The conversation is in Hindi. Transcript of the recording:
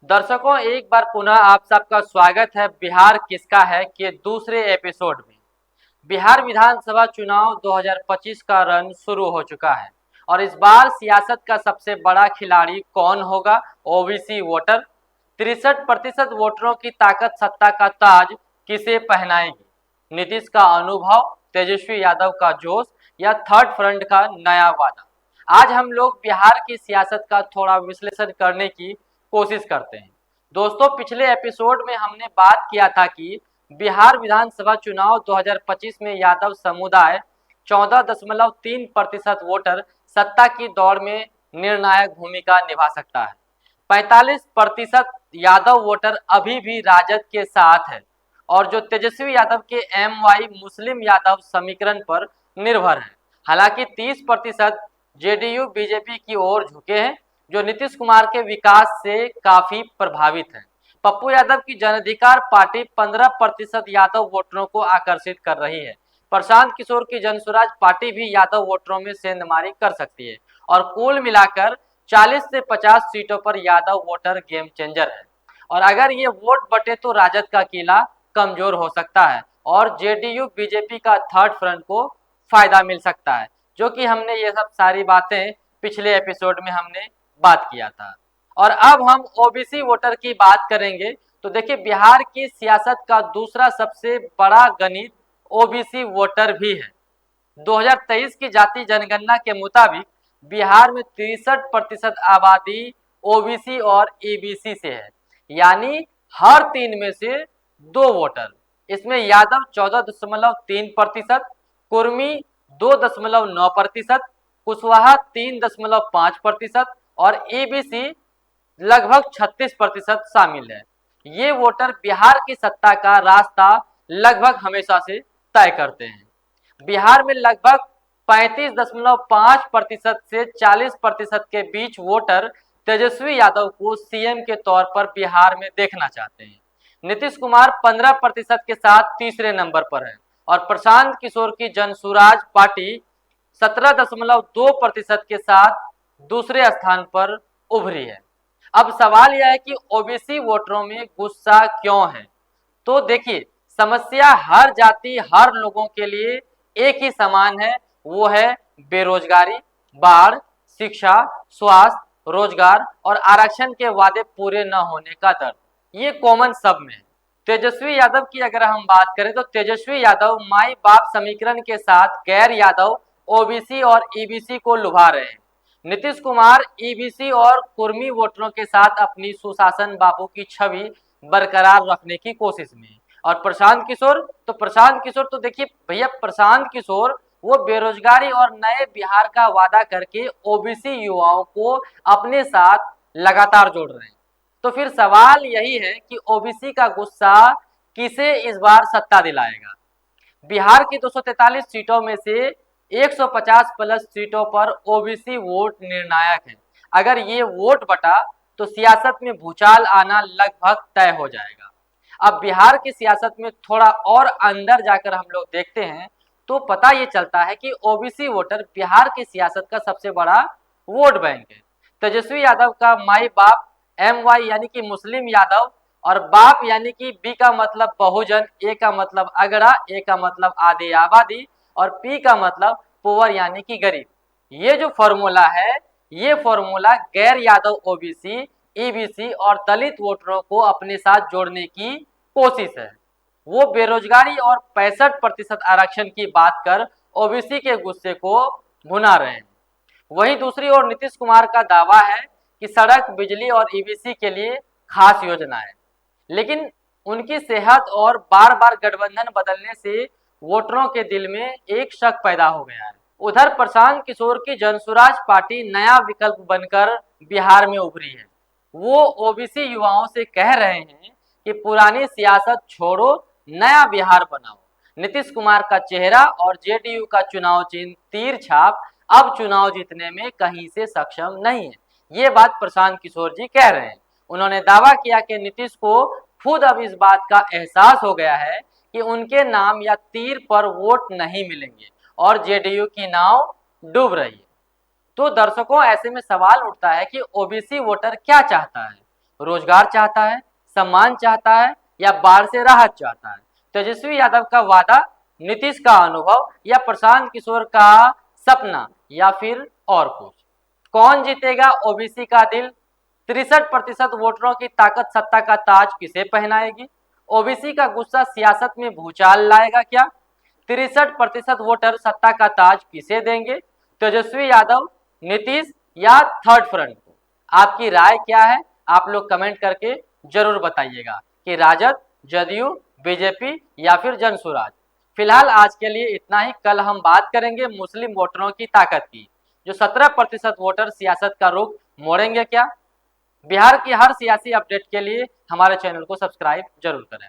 दर्शकों, एक बार पुनः आप सबका स्वागत है बिहार किसका है के दूसरे एपिसोड में। बिहार विधानसभा चुनाव 2025 का रन शुरू हो चुका है और इस बार सियासत का सबसे बड़ा खिलाड़ी कौन होगा? OBC voter. 63% वोटरों की ताकत सत्ता का ताज किसे पहनाएगी? नीतीश का अनुभव, तेजस्वी यादव का जोश या थर्ड फ्रंट का नया वादा? आज हम लोग बिहार की सियासत का थोड़ा विश्लेषण करने की कोशिश करते हैं। दोस्तों, पिछले एपिसोड में हमने बात किया था कि बिहार विधानसभा चुनाव 2025 में यादव समुदाय 14.3% वोटर सत्ता की दौड़ में निर्णायक भूमिका निभा सकता है। 45% यादव वोटर अभी भी राजद के साथ है और जो तेजस्वी यादव के MY मुस्लिम यादव समीकरण पर निर्भर है। हालांकि 30% जेडीयू बीजेपी की ओर झुके हैं, जो नीतीश कुमार के विकास से काफी प्रभावित है। पप्पू यादव की जन अधिकार पार्टी 15% यादव वोटरों को आकर्षित कर रही है। प्रशांत किशोर की जन स्वराज पार्टी भी यादव वोटरों में सेंधमारी कर सकती है और कुल मिलाकर 40 से 50 सीटों पर यादव वोटर गेम चेंजर है। और अगर ये वोट बटे तो राजद का किला कमजोर हो सकता है और जेडीयू बीजेपी का थर्ड फ्रंट को फायदा मिल सकता है, जो कि हमने ये सब सारी बातें पिछले एपिसोड में हमने बात किया था। और अब हम ओबीसी वोटर की बात करेंगे। तो देखिए, बिहार की सियासत का दूसरा सबसे बड़ा गणित ओबीसी वोटर भी है। 2023 की जाति जनगणना के मुताबिक बिहार में 63% आबादी ओबीसी और ईबीसी से है, यानी हर 3 में से 2 वोटर। इसमें यादव 14.3%, कुर्मी 2.9%, कुशवाहा 3.5% और ईबीसी लगभग 36% शामिल है। ये वोटर बिहार की सत्ता का रास्ता लगभग हमेशा से तय करते हैं। बिहार में लगभग 35.5% से 40% के बीच वोटर तेजस्वी यादव को सीएम के तौर पर बिहार में देखना चाहते हैं। नीतीश कुमार 15% के साथ तीसरे नंबर पर है और प्रशांत किशोर की जन स्वराज पार्टी 17.2% के साथ दूसरे स्थान पर उभरी है। अब सवाल यह है कि ओबीसी वोटरों में गुस्सा क्यों है? तो देखिए, समस्या हर जाति हर लोगों के लिए एक ही समान है, वो है बेरोजगारी, बाढ़, शिक्षा, स्वास्थ्य, रोजगार और आरक्षण के वादे पूरे न होने का डर। ये कॉमन सब में है। तेजस्वी यादव की अगर हम बात करें तो तेजस्वी यादव माई बाप समीकरण के साथ गैर यादव ओबीसी और ईबीसी को लुभा रहे हैं। नीतीश कुमार ईबीसी और कुर्मी वोटरों के साथ अपनी सुशासन बाबू की छवि बरकरार रखने की कोशिश में। और प्रशांत किशोर तो देखिए भैया, प्रशांत किशोर वो बेरोजगारी और नए बिहार का वादा करके ओबीसी युवाओं को अपने साथ लगातार जोड़ रहे हैं। तो फिर सवाल यही है कि ओबीसी का गुस्सा किसे इस बार सत्ता दिलाएगा? बिहार की 243 सीटों में से 150 प्लस सीटों पर ओबीसी वोट निर्णायक है। अगर ये वोट बटा तो सियासत में भूचाल आना लगभग तय हो जाएगा। अब बिहार की सियासत में थोड़ा और अंदर जाकर हम लोग देखते हैं तो पता ये चलता है कि ओबीसी वोटर बिहार की सियासत का सबसे बड़ा वोट बैंक है। तेजस्वी यादव का माई बाप MY यानी कि मुस्लिम यादव और बाप यानी कि बी का मतलब बहुजन, ए का मतलब अगड़ा, ए का मतलब आधी आबादी और पी का मतलब पुअर यानी कि गरीब। ये जो फॉर्मूला है, ये फॉर्मूला गैर यादव ओबीसी, ईबीसी और दलित वोटरों को अपने साथ जोड़ने की कोशिश है। वो बेरोजगारी और 65% आरक्षण की बात कर ओबीसी के गुस्से को भुना रहे हैं। वहीं दूसरी ओर नीतीश कुमार का दावा है कि सड़क, बिजली और ईबीसी के लिए खास योजना है, लेकिन उनकी सेहत और बार बार गठबंधन बदलने से वोटरों के दिल में एक शक पैदा हो गया है। उधर प्रशांत किशोर की जनसुराज पार्टी नया विकल्प बनकर बिहार में उभरी है। वो ओबीसी युवाओं से कह रहे हैं कि पुरानी सियासत छोड़ो, नया बिहार बनाओ। नीतीश कुमार का चेहरा और जेडीयू का चुनाव चिन्ह तीर छाप अब चुनाव जीतने में कहीं से सक्षम नहीं है। ये बात प्रशांत किशोर जी कह रहे हैं। उन्होंने दावा किया कि नीतीश को खुद अब इस बात का एहसास हो गया है कि उनके नाम या तीर पर वोट नहीं मिलेंगे और जेडीयू की नाव डूब रही है। तो दर्शकों, ऐसे में सवाल उठता है कि ओबीसी वोटर क्या चाहता है? रोजगार चाहता है, सम्मान चाहता है या बाढ़ से राहत चाहता है? तेजस्वी यादव का वादा, नीतीश का अनुभव या प्रशांत किशोर का सपना या फिर और कुछ? कौन जीतेगा ओबीसी का दिल? 63% वोटरों की ताकत सत्ता का ताज किसे पहनाएगी? ओबीसी का गुस्सा सियासत में भूचाल लाएगा क्या? 63% वोटर सत्ता का ताज किसे देंगे? तेजस्वी यादव, नीतीश या थर्ड फ्रंट को? आपकी राय क्या है? आप लोग कमेंट करके जरूर बताइएगा कि राजद, जदयू, बीजेपी या फिर जनसुराज। फिलहाल आज के लिए इतना ही। कल हम बात करेंगे मुस्लिम वोटरों की ताकत की। जो 17% वोटर सियासत का रुख मोड़ेंगे क्या? बिहार की हर सियासी अपडेट के लिए हमारे चैनल को सब्सक्राइब जरूर करें।